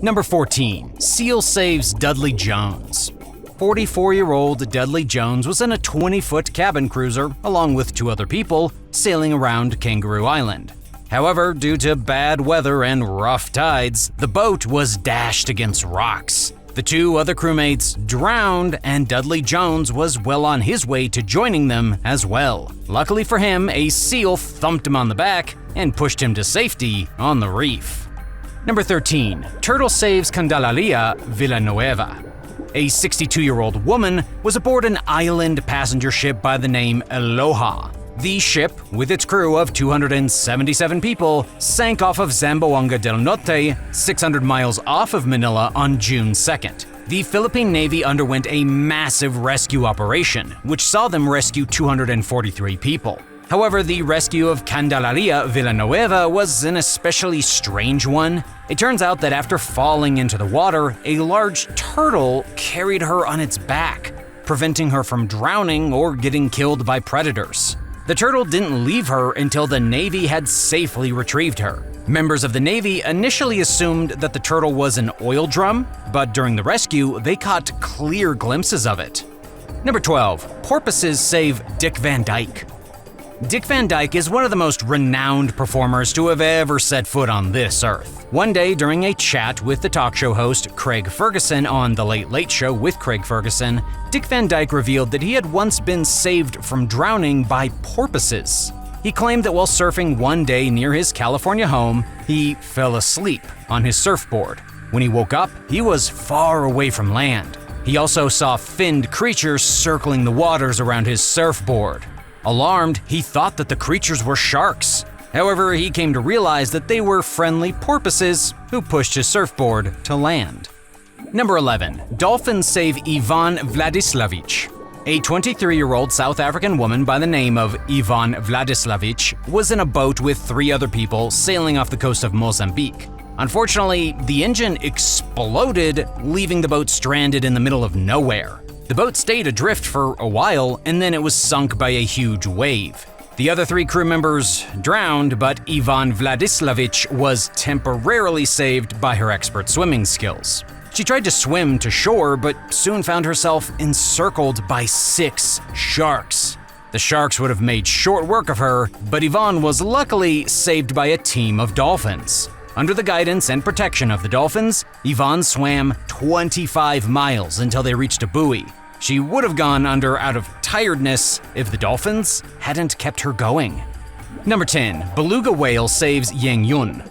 Number 14. Seal saves Dudley Jones. 44-year-old Dudley Jones was in a 20-foot cabin cruiser along with 2 other people sailing around Kangaroo Island. However, due to bad weather and rough tides, the boat was dashed against rocks. The 2 other crewmates drowned, and Dudley Jones was well on his way to joining them as well. Luckily for him, a seal thumped him on the back and pushed him to safety on the reef. Number 13. Turtle saves Candalaria Villanueva. A 62-year-old woman was aboard an island passenger ship by the name Aloha. The ship, with its crew of 277 people, sank off of Zamboanga del Norte, 600 miles off of Manila on June 2nd. The Philippine Navy underwent a massive rescue operation, which saw them rescue 243 people. However, the rescue of Candalaria Villanueva was an especially strange one. It turns out that after falling into the water, a large turtle carried her on its back, preventing her from drowning or getting killed by predators. The turtle didn't leave her until the Navy had safely retrieved her. Members of the Navy initially assumed that the turtle was an oil drum, but during the rescue, they caught clear glimpses of it. Number 12. Porpoises save Dick Van Dyke. Dick Van Dyke is one of the most renowned performers to have ever set foot on this earth. One day, during a chat with the talk show host Craig Ferguson on The Late Late Show with Craig Ferguson, Dick Van Dyke revealed that he had once been saved from drowning by porpoises. He claimed that while surfing one day near his California home, he fell asleep on his surfboard. When he woke up, he was far away from land. He also saw finned creatures circling the waters around his surfboard. Alarmed, he thought that the creatures were sharks. However, he came to realize that they were friendly porpoises who pushed his surfboard to land. Number 11. Dolphins save YVONNE VLADISLAVICH. A 23-year-old South African woman by the name of YVONNE VLADISLAVICH was in a boat with 3 other people sailing off the coast of Mozambique. Unfortunately, the engine exploded, leaving the boat stranded in the middle of nowhere. The boat stayed adrift for a while, and then it was sunk by a huge wave. The other 3 crew members drowned, but YVONNE VLADISLAVICH was temporarily saved by her expert swimming skills. She tried to swim to shore, but soon found herself encircled by 6 sharks. The sharks would have made short work of her, but Yvonne was luckily saved by a team of dolphins. Under the guidance and protection of the dolphins, Yvonne swam 25 miles until they reached a buoy. She would have gone under out of tiredness if the dolphins hadn't kept her going. Number 10. Beluga whale saves Yang Yun.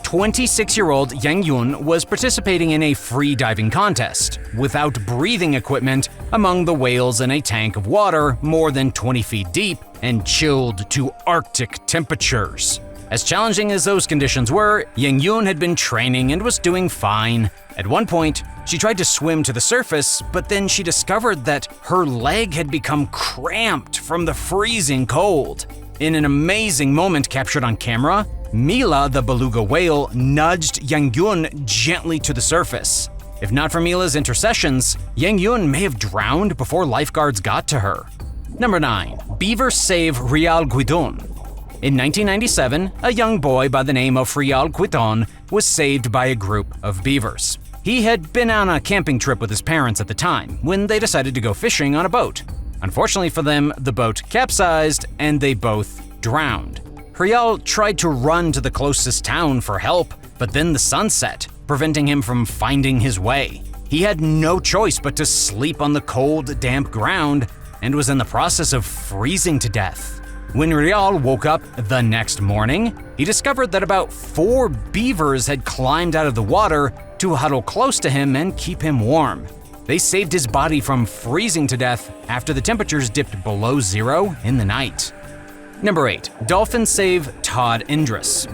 26-year-old Yang Yun was participating in a free diving contest without breathing equipment among the whales in a tank of water more than 20 feet deep and chilled to Arctic temperatures. As challenging as those conditions were, Yang Yun had been training and was doing fine. At one point, she tried to swim to the surface, but then she discovered that her leg had become cramped from the freezing cold. In an amazing moment captured on camera, Mila, the beluga whale, nudged Yang Yun gently to the surface. If not for Mila's intercessions, Yang Yun may have drowned before lifeguards got to her. Number 9. Beavers save RHEAL GUINDON. In 1997, a young boy by the name of RHEAL GUINDON was saved by a group of beavers. He had been on a camping trip with his parents at the time when they decided to go fishing on a boat. Unfortunately for them, the boat capsized and they both drowned. RHEAL tried to run to the closest town for help, but then the sun set, preventing him from finding his way. He had no choice but to sleep on the cold, damp ground and was in the process of freezing to death. When RHEAL woke up the next morning, he discovered that about 4 beavers had climbed out of the water to huddle close to him and keep him warm. They saved his body from freezing to death after the temperatures dipped below 0 in the night. Number 8. Dolphins save TODD ENDRIS.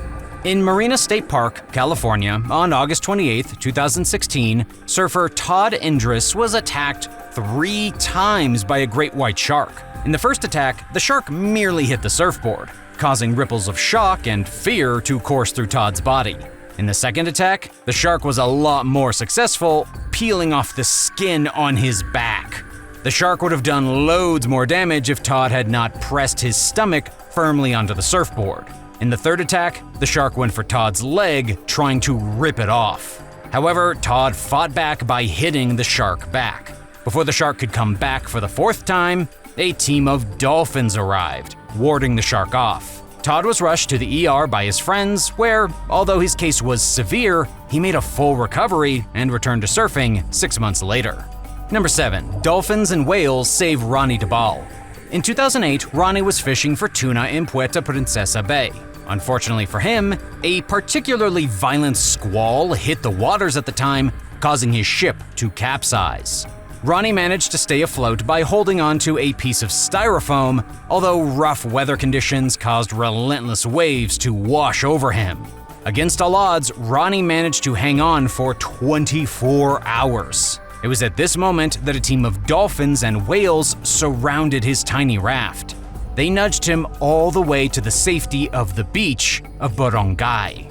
In Marina State Park, California, on August 28, 2016, surfer TODD ENDRIS was attacked 3 times by a great white shark. In the first attack, the shark merely hit the surfboard, causing ripples of shock and fear to course through Todd's body. In the second attack, the shark was a lot more successful, peeling off the skin on his back. The shark would have done loads more damage if Todd had not pressed his stomach firmly onto the surfboard. In the third attack, the shark went for Todd's leg, trying to rip it off. However, Todd fought back by hitting the shark back. Before the shark could come back for the fourth time, a team of dolphins arrived, warding the shark off. Todd was rushed to the ER by his friends, where, although his case was severe, he made a full recovery and returned to surfing 6 months later. Number 7. Dolphins and whales save Ronnie DABAL. In 2008, Ronnie was fishing for tuna in Puerto Princesa Bay. Unfortunately for him, a particularly violent squall hit the waters at the time, causing his ship to capsize. Ronnie managed to stay afloat by holding onto a piece of styrofoam, although rough weather conditions caused relentless waves to wash over him. Against all odds, Ronnie managed to hang on for 24 hours. It was at this moment that a team of dolphins and whales surrounded his tiny raft. They nudged him all the way to the safety of the beach of Barangay.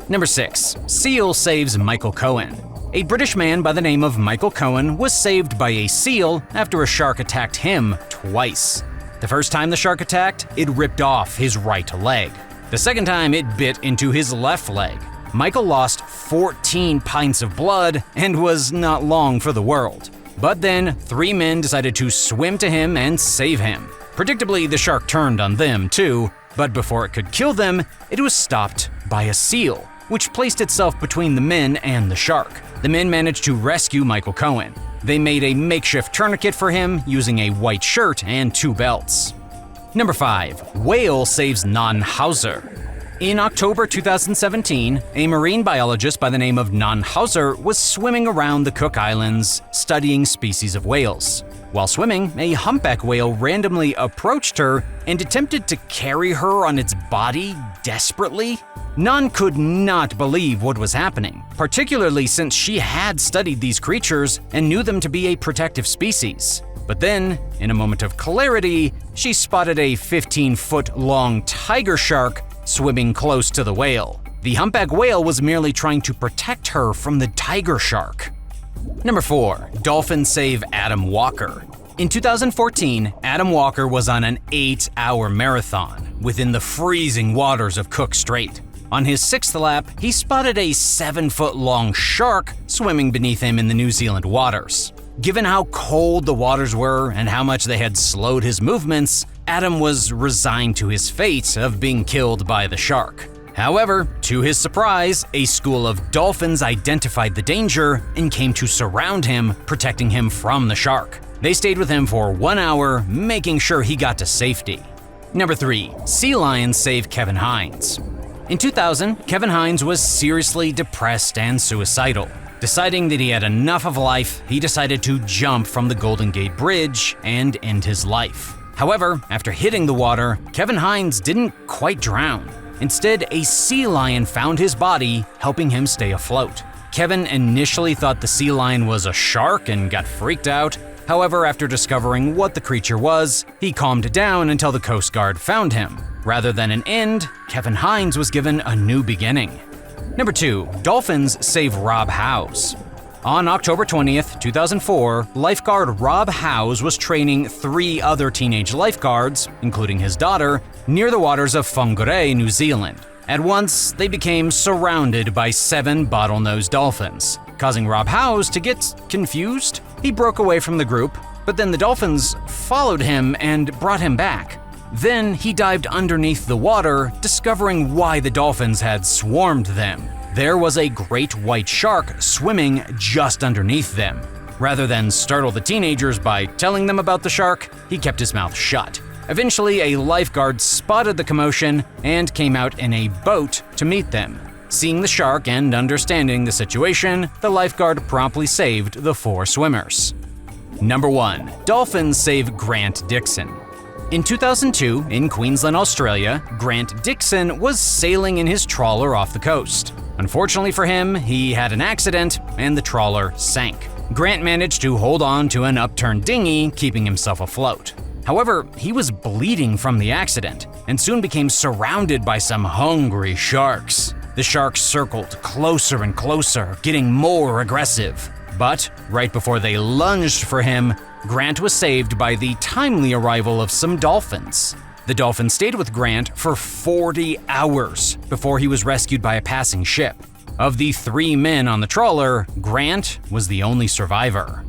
Number 6. Seal saves Michael Cohen. A British man by the name of Michael Cohen was saved by a seal after a shark attacked him twice. The first time the shark attacked, it ripped off his right leg. The second time, it bit into his left leg. Michael lost 14 pints of blood and was not long for the world. But then, 3 men decided to swim to him and save him. Predictably, the shark turned on them too, but before it could kill them, it was stopped by a seal, which placed itself between the men and the shark. The men managed to rescue Michael Cohen. They made a makeshift tourniquet for him using a white shirt and 2 belts. Number 5. Whale saves non-HAUSER. In October 2017, a marine biologist by the name of HAUSER was swimming around the Cook Islands studying species of whales. While swimming, a humpback whale randomly approached her and attempted to carry her on its body desperately. Nan could not believe what was happening, particularly since she had studied these creatures and knew them to be a protective species. But then, in a moment of clarity, she spotted a 15-foot-long tiger shark swimming close to the whale. The humpback whale was merely trying to protect her from the tiger shark. Number 4. Dolphins save Adam Walker. In 2014, Adam Walker was on an 8-hour marathon within the freezing waters of Cook Strait. On his 6th lap, he spotted a 7-foot-long shark swimming beneath him in the New Zealand waters. Given how cold the waters were and how much they had slowed his movements, Adam was resigned to his fate of being killed by the shark. However, to his surprise, a school of dolphins identified the danger and came to surround him, protecting him from the shark. They stayed with him for 1 hour, making sure he got to safety. Number 3. Sea lions save Kevin Hines. In 2000, Kevin Hines was seriously depressed and suicidal. Deciding that he had enough of life, he decided to jump from the Golden Gate Bridge and end his life. However, after hitting the water, Kevin Hines didn't quite drown. Instead, a sea lion found his body, helping him stay afloat. Kevin initially thought the sea lion was a shark and got freaked out. However, after discovering what the creature was, he calmed down until the Coast Guard found him. Rather than an end, Kevin Hines was given a new beginning. Number 2. Dolphins save Rob Howes. On October 20th, 2004, lifeguard Rob Howes was training 3 other teenage lifeguards, including his daughter, near the waters of Whangarei, New Zealand. At once, they became surrounded by 7 bottlenose dolphins, causing Rob Howes to get confused. He broke away from the group, but then the dolphins followed him and brought him back. Then he dived underneath the water, discovering why the dolphins had swarmed them. There was a great white shark swimming just underneath them. Rather than startle the teenagers by telling them about the shark, he kept his mouth shut. Eventually, a lifeguard spotted the commotion and came out in a boat to meet them. Seeing the shark and understanding the situation, the lifeguard promptly saved the 4 swimmers. Number 1. Dolphins save Grant Dixon. In 2002, in Queensland, Australia, Grant Dixon was sailing in his trawler off the coast. Unfortunately for him, he had an accident and the trawler sank. Grant managed to hold on to an upturned dinghy, keeping himself afloat. However, he was bleeding from the accident and soon became surrounded by some hungry sharks. The sharks circled closer and closer, getting more aggressive. But right before they lunged for him, Grant was saved by the timely arrival of some dolphins. The dolphins stayed with Grant for 40 hours before he was rescued by a passing ship. Of the 3 men on the trawler, Grant was the only survivor.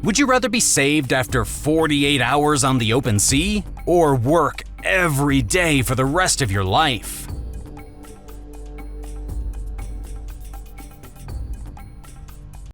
Would you rather be saved after 48 hours on the open sea, or work every day for the rest of your life?